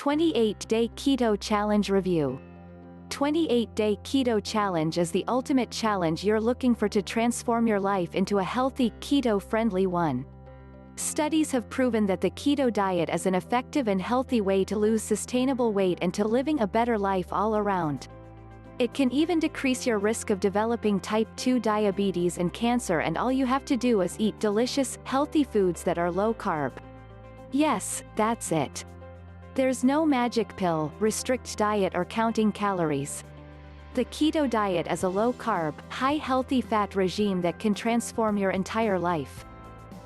28-Day Keto Challenge Review. 28-Day Keto Challenge is the ultimate challenge you're looking for to transform your life into a healthy, keto-friendly one. Studies have proven that the keto diet is an effective and healthy way to lose sustainable weight and to living a better life all around. It can even decrease your risk of developing type 2 diabetes and cancer, and all you have to do is eat delicious, healthy foods that are low-carb. Yes, that's it. There's no magic pill, restrict diet or counting calories. The keto diet is a low-carb, high-healthy fat regime that can transform your entire life.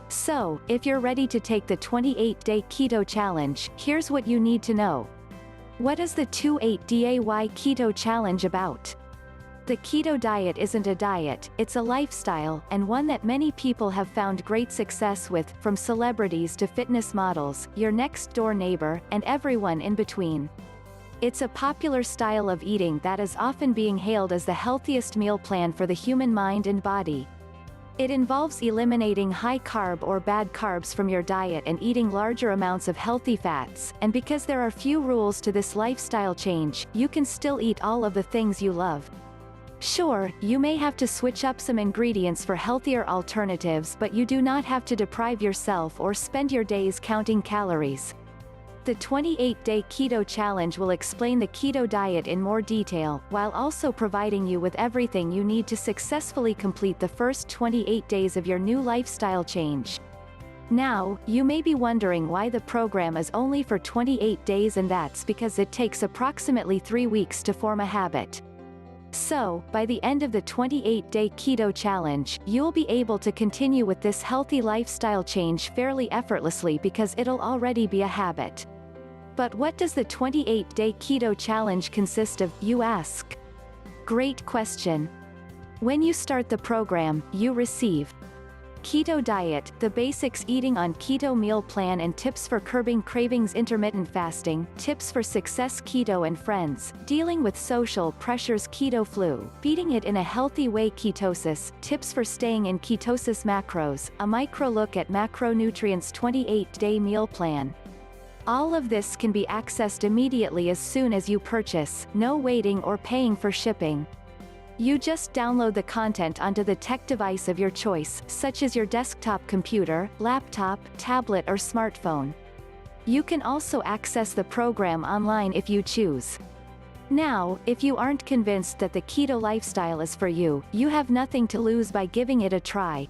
So, if you're ready to take the 28-Day Keto Challenge, here's what you need to know. What is the 28-Day Keto Challenge about? The keto diet isn't a diet, it's a lifestyle, and one that many people have found great success with, from celebrities to fitness models, your next-door neighbor, and everyone in between. It's a popular style of eating that is often being hailed as the healthiest meal plan for the human mind and body. It involves eliminating high-carb or bad carbs from your diet and eating larger amounts of healthy fats, and because there are few rules to this lifestyle change, you can still eat all of the things you love. Sure, you may have to switch up some ingredients for healthier alternatives, but you do not have to deprive yourself or spend your days counting calories. The 28-Day Keto Challenge will explain the keto diet in more detail, while also providing you with everything you need to successfully complete the first 28 days of your new lifestyle change. Now, you may be wondering why the program is only for 28 days, and that's because it takes approximately 3 weeks to form a habit. So, by the end of the 28-Day Keto Challenge, you'll be able to continue with this healthy lifestyle change fairly effortlessly because it'll already be a habit. But what does the 28-Day Keto Challenge consist of, you ask? Great question. When you start the program, you receive Keto Diet, the basics, eating on keto meal plan and tips for curbing cravings, intermittent fasting, tips for success, keto and friends, dealing with social pressures, keto flu, beating it in a healthy way, ketosis, tips for staying in ketosis, macros, a micro look at macronutrients, 28-day meal plan. All of this can be accessed immediately as soon as you purchase, no waiting or paying for shipping. You just download the content onto the tech device of your choice, such as your desktop computer, laptop, tablet or smartphone. You can also access the program online if you choose. Now, if you aren't convinced that the keto lifestyle is for you, you have nothing to lose by giving it a try.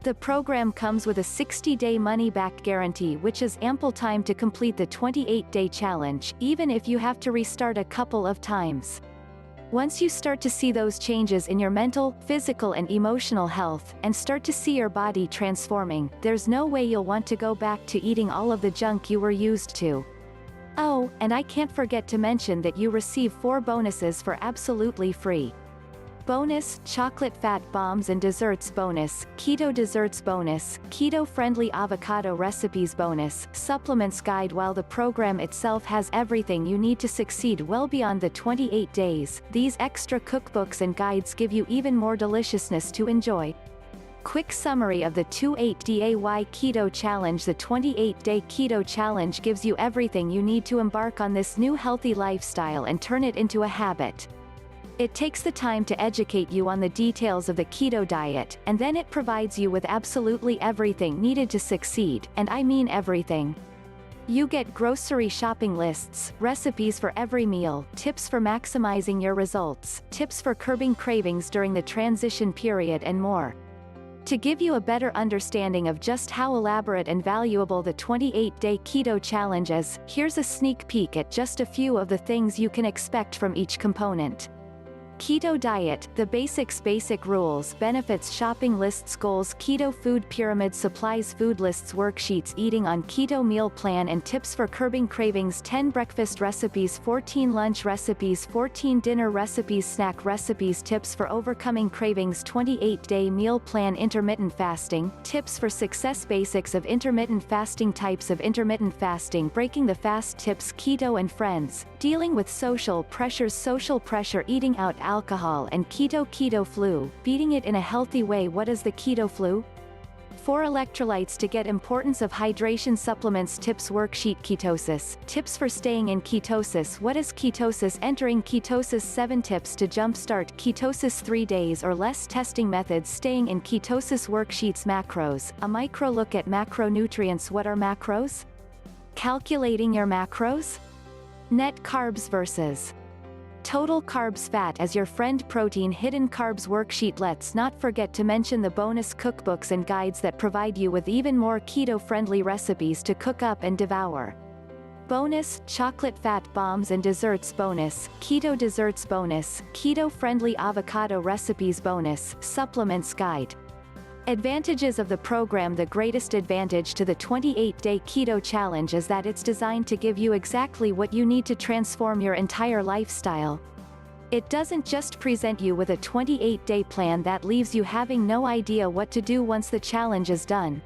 The program comes with a 60-day money-back guarantee, which is ample time to complete the 28-day challenge, even if you have to restart a couple of times. Once you start to see those changes in your mental, physical and emotional health, and start to see your body transforming, there's no way you'll want to go back to eating all of the junk you were used to. Oh, and I can't forget to mention that you receive 4 bonuses for absolutely free. Bonus, chocolate fat bombs and desserts bonus, keto desserts bonus, keto-friendly avocado recipes bonus, supplements guide. While the program itself has everything you need to succeed well beyond the 28 days, these extra cookbooks and guides give you even more deliciousness to enjoy. Quick summary of the 28-Day Keto Challenge. The 28-Day Keto Challenge gives you everything you need to embark on this new healthy lifestyle and turn it into a habit. It takes the time to educate you on the details of the keto diet, and then it provides you with absolutely everything needed to succeed, and I mean everything. You get grocery shopping lists, recipes for every meal, tips for maximizing your results, tips for curbing cravings during the transition period and more. To give you a better understanding of just how elaborate and valuable the 28-Day Keto Challenge is, here's a sneak peek at just a few of the things you can expect from each component. Keto Diet, the basics, basic rules, benefits, shopping lists, goals, keto food pyramid, supplies, food lists, worksheets, eating on keto meal plan and tips for curbing cravings, 10 breakfast recipes, 14 lunch recipes, 14 dinner recipes, snack recipes, tips for overcoming cravings, 28-day meal plan, intermittent fasting, tips for success, basics of intermittent fasting, types of intermittent fasting, breaking the fast, tips, keto and friends, dealing with social pressure, eating out, alcohol and keto flu, beating it in a healthy way. What is the keto flu? 4 electrolytes to get importance of hydration supplements tips worksheet ketosis. Tips for staying in ketosis. What is ketosis? Entering ketosis. 7 tips to jumpstart ketosis. 3 days or less testing methods. Staying in ketosis worksheets. Macros. A micro look at macronutrients. What are macros? Calculating your macros. Net carbs versus total carbs. Fat as your friend. Protein. Hidden carbs worksheet. Let's not forget to mention the bonus cookbooks and guides that provide you with even more keto-friendly recipes to cook up and devour. Bonus, chocolate fat bombs and desserts. Bonus, keto desserts. Bonus, keto-friendly avocado recipes. Bonus, supplements guide. Advantages of the program. The greatest advantage to the 28-day keto challenge is that it's designed to give you exactly what you need to transform your entire lifestyle. It doesn't just present you with a 28-day plan that leaves you having no idea what to do once the challenge is done.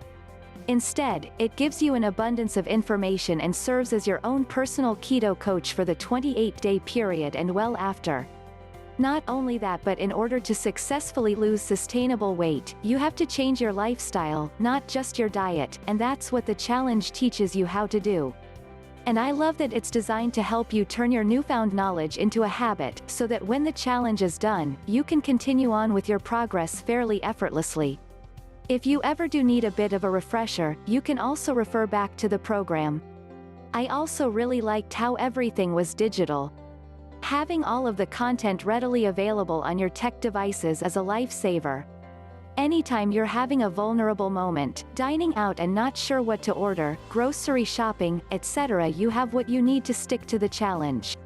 Instead, it gives you an abundance of information and serves as your own personal keto coach for the 28-day period and well after. Not only that, but in order to successfully lose sustainable weight, you have to change your lifestyle, not just your diet, and that's what the challenge teaches you how to do. And I love that it's designed to help you turn your newfound knowledge into a habit, so that when the challenge is done, you can continue on with your progress fairly effortlessly. If you ever do need a bit of a refresher, you can also refer back to the program. I also really liked how everything was digital. Having all of the content readily available on your tech devices is a lifesaver. Anytime you're having a vulnerable moment, dining out and not sure what to order, grocery shopping, etc., you have what you need to stick to the challenge.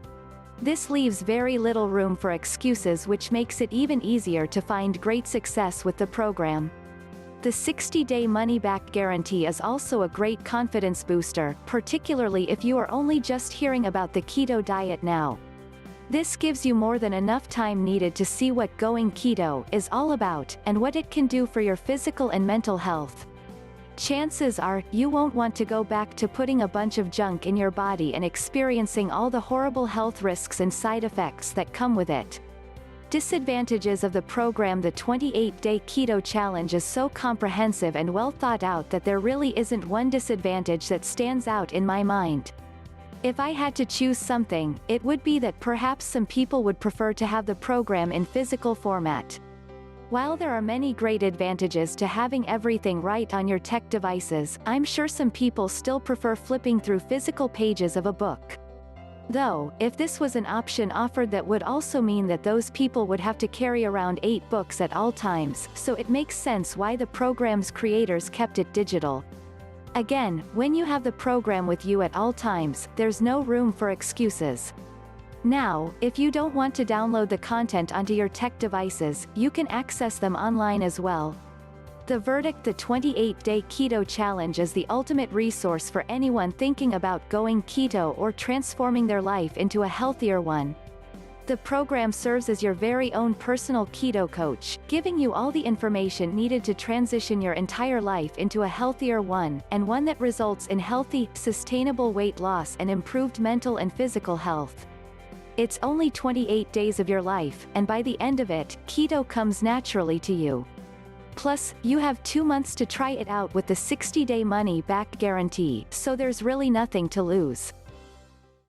This leaves very little room for excuses, which makes it even easier to find great success with the program. The 60-day money-back guarantee is also a great confidence booster, particularly if you are only just hearing about the keto diet now. This gives you more than enough time needed to see what going keto is all about, and what it can do for your physical and mental health. Chances are, you won't want to go back to putting a bunch of junk in your body and experiencing all the horrible health risks and side effects that come with it. Disadvantages of the program. The 28-day keto challenge is so comprehensive and well thought out that there really isn't one disadvantage that stands out in my mind. If I had to choose something, it would be that perhaps some people would prefer to have the program in physical format. While there are many great advantages to having everything right on your tech devices, I'm sure some people still prefer flipping through physical pages of a book. Though, if this was an option offered, that would also mean that those people would have to carry around 8 books at all times, so it makes sense why the program's creators kept it digital. Again, when you have the program with you at all times, there's no room for excuses. Now, if you don't want to download the content onto your tech devices, you can access them online as well. The verdict: the 28-day keto challenge is the ultimate resource for anyone thinking about going keto or transforming their life into a healthier one. The program serves as your very own personal keto coach, giving you all the information needed to transition your entire life into a healthier one, and one that results in healthy, sustainable weight loss and improved mental and physical health. It's only 28 days of your life, and by the end of it, keto comes naturally to you. Plus, you have 2 months to try it out with the 60-day money-back guarantee, so there's really nothing to lose.